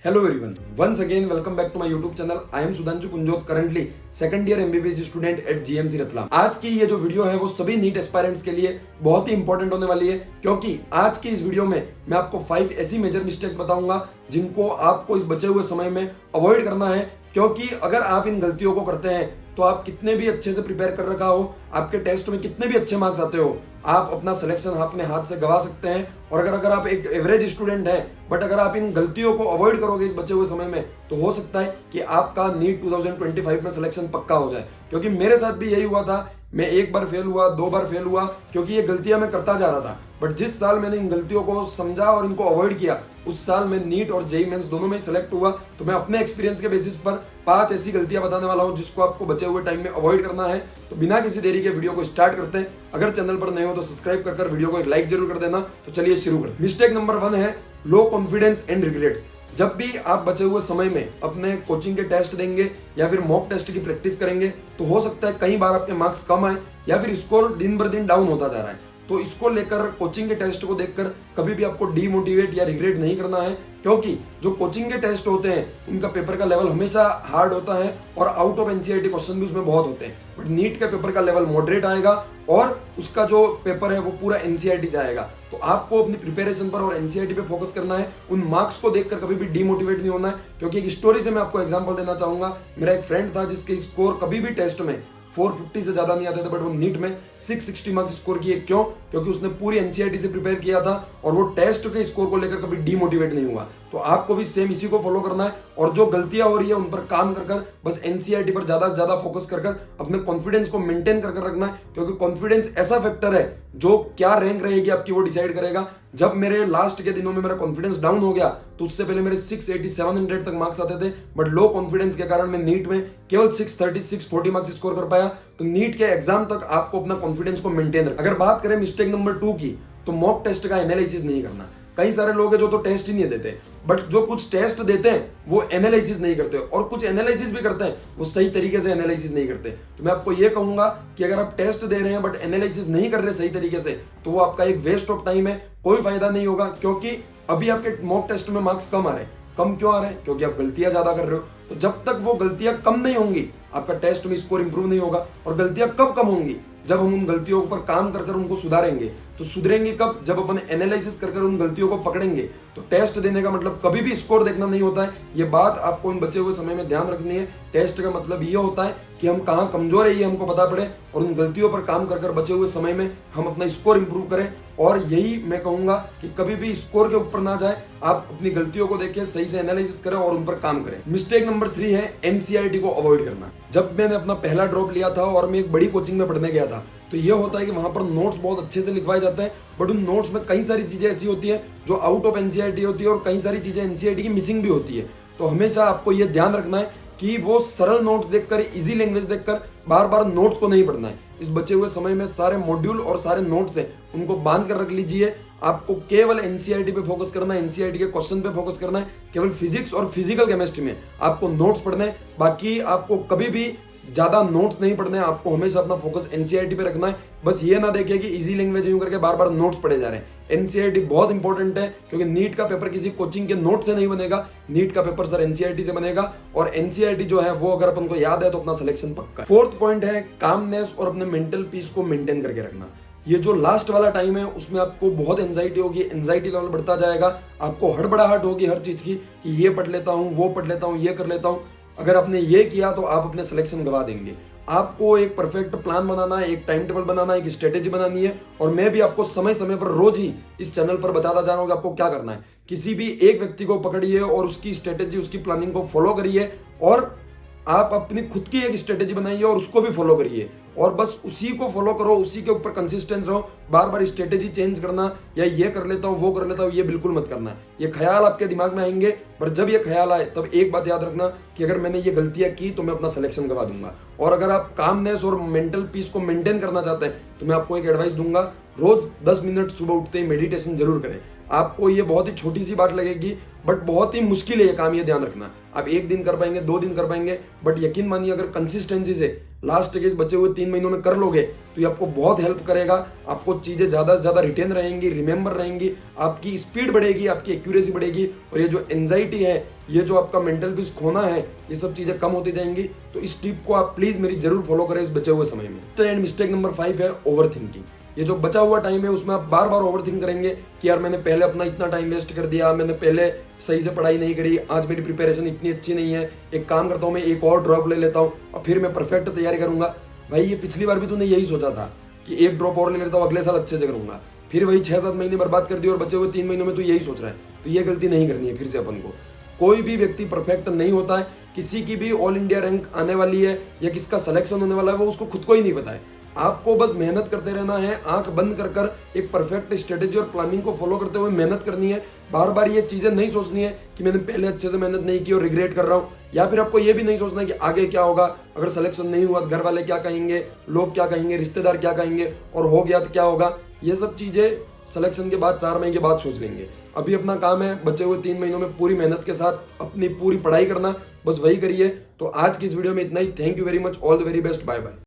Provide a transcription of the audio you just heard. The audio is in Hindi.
Hello everyone, once again welcome back to my YouTube channel. I am Sudhanshu Kunjot, currently second year MBBS student at GMC Ratlam. आज की ये जो वीडियो है वो सभी नीट एस्पायरेंट्स के लिए बहुत ही इंपॉर्टेंट होने वाली है, क्योंकि आज की इस वीडियो में मैं आपको 5 ऐसी मेजर मिस्टेक्स बताऊंगा जिनको आपको इस बचे हुए समय में अवॉइड करना है। क्योंकि अगर आप इन गलतियों को करते हैं तो आप कितने भी अच्छे से प्रिपेयर कर रखा हो, आपके टेस्ट में कितने भी अच्छे मार्क्स आते हो, आप अपना सिलेक्शन अपने हाथ से गवा सकते हैं। और अगर आप एक एवरेज स्टूडेंट हैं बट अगर आप इन गलतियों को अवॉइड करोगे इस बचे हुए समय में, तो हो सकता है कि आपका नीट 2025 में सिलेक्शन पक्का हो जाए। क्योंकि मेरे साथ भी यही हुआ था, मैं एक बार फेल हुआ, 2 बार फेल हुआ, क्योंकि ये गलतियां मैं करता जा रहा था। बट जिस साल मैंने इन गलतियों को समझा और इनको अवॉइड किया, उस साल मैं नीट और जेईई मेंस दोनों में सिलेक्ट हुआ। तो मैं अपने एक्सपीरियंस के बेसिस पर 5 ऐसी गलतियां बताने वाला हूं जिसको आपको बचे हुए टाइम में अवॉइड करना है। तो बिना किसी देरी के वीडियो को स्टार्ट करते हैं। अगर चैनल पर नए हो तो सब्सक्राइब कर वीडियो को एक लाइक जरूर कर देना। तो चलिए शुरू करते हैं। मिस्टेक नंबर 1 है लो कॉन्फिडेंस एंड रिग्रेट्स। जब भी आप बचे हुए समय में अपने कोचिंग के टेस्ट देंगे या फिर मॉक टेस्ट की प्रैक्टिस करेंगे, तो हो सकता है कई बार आपके मार्क्स कम आए या फिर स्कोर दिन बर दिन डाउन होता जा रहा है। तो इसको लेकर कोचिंग के टेस्ट को देखकर कभी भी आपको डीमोटिवेट या रिग्रेट नहीं करना है, क्योंकि जो कोचिंग के टेस्ट होते हैं उनका पेपर का लेवल हमेशा हार्ड होता है और आउट ऑफ एनसीईआरटी क्वेश्चन भी उसमें बहुत होते हैं। बट नीट के पेपर का लेवल मॉडरेट आएगा और उसका जो पेपर है वो पूरा एनसीईआरटी से आएगा। तो आपको अपनी प्रिपरेशन पर और एनसीईआरटी पे फोकस करना है। उन मार्क्स को देखकर कभी भी डीमोटिवेट नहीं होना है। क्योंकि एक स्टोरी से मैं आपको एग्जांपल देना चाहूंगा। मेरा एक फ्रेंड था जिसके स्कोर कभी भी टेस्ट में 450 से ज्यादा नहीं आते थे, बट वो नीट में 660 मार्क्स स्कोर किए। क्यों? क्योंकि उसने पूरी एनसीईआरटी से प्रिपेयर किया था और वो टेस्ट के स्कोर को लेकर कभी डीमोटिवेट नहीं हुआ। तो आपको भी सेम इसी को फॉलो करना है और जो गलतियां हो रही है उन पर काम कर बस एनसीईआरटी पर ज्यादा से ज्यादा फोकस कर अपने कॉन्फिडेंस को मेंटेन कर रखना है। क्योंकि कॉन्फिडेंस ऐसा फैक्टर है जो क्या रैंक रहेगी आपकी वो डिसाइड करेगा। जब मेरे लास्ट के दिनों में मेरा कॉन्फिडेंस डाउन हो गया तो उससे पहले मेरे 680 700 तक मार्क्स आते थे, बट लो कॉन्फिडेंस के कारण मैं नीट में केवल 630 640 मार्क्स स्कोर कर पाया। तो नीट के एग्जाम तक आपको अपना कॉन्फिडेंस को मेंटेन रखना। अगर बात करें मिस्टेक नंबर 2 की, तो मॉक टेस्ट का एनालिसिस नहीं करना। कई सारे लोग हैं जो तो टेस्ट ही नहीं देते, बट जो कुछ टेस्ट देते हैं वो एनालिसिस नहीं करते, और कुछ एनालिसिस भी करते हैं वो सही तरीके से एनालिसिस नहीं करते। तो मैं आपको ये कहूंगा कि अगर आप टेस्ट दे रहे हैं बट एनालिसिस नहीं कर रहे सही तरीके से, तो वो आपका एक वेस्ट ऑफ टाइम है, कोई फायदा नहीं होगा। क्योंकि अभी आपके मॉक टेस्ट में मार्क्स कम आ रहे हैं। कम क्यों आ रहे हैं? क्योंकि आप गलतियां ज्यादा कर रहे हो। तो जब तक वो गलतियां कम नहीं होंगी आपका टेस्ट में स्कोर इंप्रूव नहीं होगा। और गलतियां कब कम होंगी? जब हम उन गलतियों पर काम कर उनको सुधारेंगे। तो सुधरेंगे कब? जब अपन एनालिसिस कर उन गलतियों को पकड़ेंगे। तो टेस्ट देने का मतलब कभी भी स्कोर देखना नहीं होता है। ये बात आपको इन बचे हुए समय में ध्यान रखनी है। टेस्ट का मतलब ये होता है कि हम कहाँ कमजोर है ये हमको पता पड़े और उन गलतियों पर काम कर बचे हुए समय में हम अपना स्कोर इंप्रूव करें। और यही मैं कहूंगा कि कभी भी स्कोर के ऊपर ना जाए, आप अपनी गलतियों को देखें, सही से एनालिसिस करें और उन पर काम करें। मिस्टेक नंबर 3 है एनसीईआरटी को अवॉइड करना। जब मैंने अपना पहला ड्रॉप लिया था और मैं एक बड़ी कोचिंग में पढ़ने गया था, तो ये होता है कि वहां पर नोट्स बहुत अच्छे से लिखवाए जाते हैं, बट उन नोट्स में कई सारी चीजें ऐसी होती है जो आउट ऑफ एनसीईआरटी होती है और कई सारी चीजें एनसीईआरटी की मिसिंग भी होती है। तो हमेशा आपको ये ध्यान रखना है कि वो सरल नोट्स देखकर, इजी लैंग्वेज देखकर बार बार नोट्स को नहीं पढ़ना है। इस बचे हुए समय में सारे मॉड्यूल और सारे नोट्स हैं उनको बांध कर रख लीजिए। आपको केवल एनसीईआरटी पे फोकस करना है, एनसीईआरटी के क्वेश्चन पे फोकस करना है। केवल फिजिक्स और फिजिकल केमिस्ट्री में आपको नोट्स पढ़ने हैं, बाकी आपको कभी भी ज्यादा नोट्स नहीं पढ़ने हैं। आपको हमेशा अपना फोकस एनसीईआरटी पे रखना है। बस ये ना देखिए कि इजी लैंग्वेज यूं करके बार बार नोट्स पढ़े जा रहे हैं। एनसीईआरटी बहुत इंपॉर्टेंट है, क्योंकि नीट का पेपर किसी कोचिंग के नोट से नहीं बनेगा। नीट का पेपर सर एनसीईआरटी से बनेगा, और एनसीईआरटी जो है वो अगर अपन को याद है तो अपना सिलेक्शन पक्का है। 4th पॉइंट है कामनेस और अपने मेंटल पीस को मेंटेन करके रखना। ये जो लास्ट वाला टाइम है उसमें आपको बहुत एंजाइटी होगी, एंजाइटी लेवल बढ़ता जाएगा, आपको हड़बड़ाहट होगी हर चीज की कि ये पढ़ लेता हूँ, वो पढ़ लेता हूँ, ये कर लेता हूँ। अगर आपने ये किया तो आप अपने सिलेक्शन गवा देंगे। आपको एक परफेक्ट प्लान बनाना है, एक टाइम टेबल बनाना है, एक स्ट्रेटेजी बनानी है। और मैं भी आपको समय समय पर रोज ही इस चैनल पर बताता जा रहा हूँ कि आपको क्या करना है। किसी भी एक व्यक्ति को पकड़िए और उसकी स्ट्रेटेजी, उसकी प्लानिंग को फॉलो करिए, और आप अपनी खुद की एक स्ट्रेटेजी बनाइए और उसको भी फॉलो करिए, और बस उसी को फॉलो करो, उसी के ऊपर कंसिस्टेंस रहो। बार बार स्ट्रेटेजी चेंज करना या ये कर लेता हूँ, वो कर लेता हूँ, ये बिल्कुल मत करना। ये ख्याल आपके दिमाग में आएंगे, पर जब ये ख्याल आए तब एक बात याद रखना कि अगर मैंने ये गलतियां की तो मैं अपना सिलेक्शन गवा दूंगा। और अगर आप कामनेस और मेंटल पीस को मेंटेन करना चाहते हैं तो मैं आपको एक एडवाइस दूंगा, रोज 10 मिनट सुबह उठते ही मेडिटेशन जरूर करें। आपको ये बहुत ही छोटी सी बात लगेगी, बट बहुत ही मुश्किल है ये काम, ये ध्यान रखना। आप 1 दिन कर पाएंगे, 2 दिन कर पाएंगे, बट यकीन मानिए अगर कंसिस्टेंसी से लास्ट के इस बचे हुए 3 महीनों में कर लोगे तो ये आपको बहुत हेल्प करेगा। आपको चीजें ज्यादा से ज्यादा रिटेन रहेंगी, रिमेंबर रहेंगी, आपकी स्पीड बढ़ेगी, आपकी एक्यूरेसी बढ़ेगी, और ये जो एंजाइटी है, ये जो आपका मेंटल पीस खोना है, ये सब चीजें कम होती जाएंगी। तो इस टिप को आप प्लीज मेरी जरूर फॉलो करें इस बचे हुए समय में। एंड मिस्टेक नंबर 5 है ओवर थिंकिंग। ये जो बचा हुआ टाइम है उसमें आप बार बार ओवर थिंक करेंगे कि यार मैंने पहले अपना इतना टाइम वेस्ट कर दिया, मैंने पहले सही से पढ़ाई नहीं करी, आज मेरी प्रिपरेशन इतनी अच्छी नहीं है, एक काम करता हूँ मैं एक और ड्रॉप ले लेता हूँ और फिर मैं परफेक्ट तैयारी करूंगा। भाई ये पिछली बार भी तूने यही सोचा था कि एक ड्रॉप और ले लेता हूँ, अगले साल अच्छे से करूंगा, फिर वही 6-7 महीने बर्बाद कर दिए और बचे हुए 3 महीनों में तू यही सोच रहा है। तो ये गलती नहीं करनी है फिर से अपन को। कोई भी व्यक्ति परफेक्ट नहीं होता है, किसी की भी ऑल इंडिया रैंक आने वाली है या किसका सिलेक्शन होने वाला है वो उसको खुद को ही नहीं पता है। आपको बस मेहनत करते रहना है, आंख बंद कर कर एक परफेक्ट स्ट्रेटेजी और प्लानिंग को फॉलो करते हुए मेहनत करनी है। बार बार ये चीजें नहीं सोचनी है कि मैंने पहले अच्छे से मेहनत नहीं की और रिग्रेट कर रहा हूँ, या फिर आपको ये भी नहीं सोचना है कि आगे क्या होगा, अगर सिलेक्शन नहीं हुआ तो घर वाले क्या कहेंगे, लोग क्या कहेंगे, रिश्तेदार क्या कहेंगे, और हो गया तो क्या होगा। ये सब चीजें सिलेक्शन के बाद 4 महीने के बाद सोच लेंगे। अभी अपना काम है बचे हुए 3 महीनों में पूरी मेहनत के साथ अपनी पूरी पढ़ाई करना, बस वही करिए। तो आज की इस वीडियो में इतना ही। Thank you very much, all the very best, bye bye.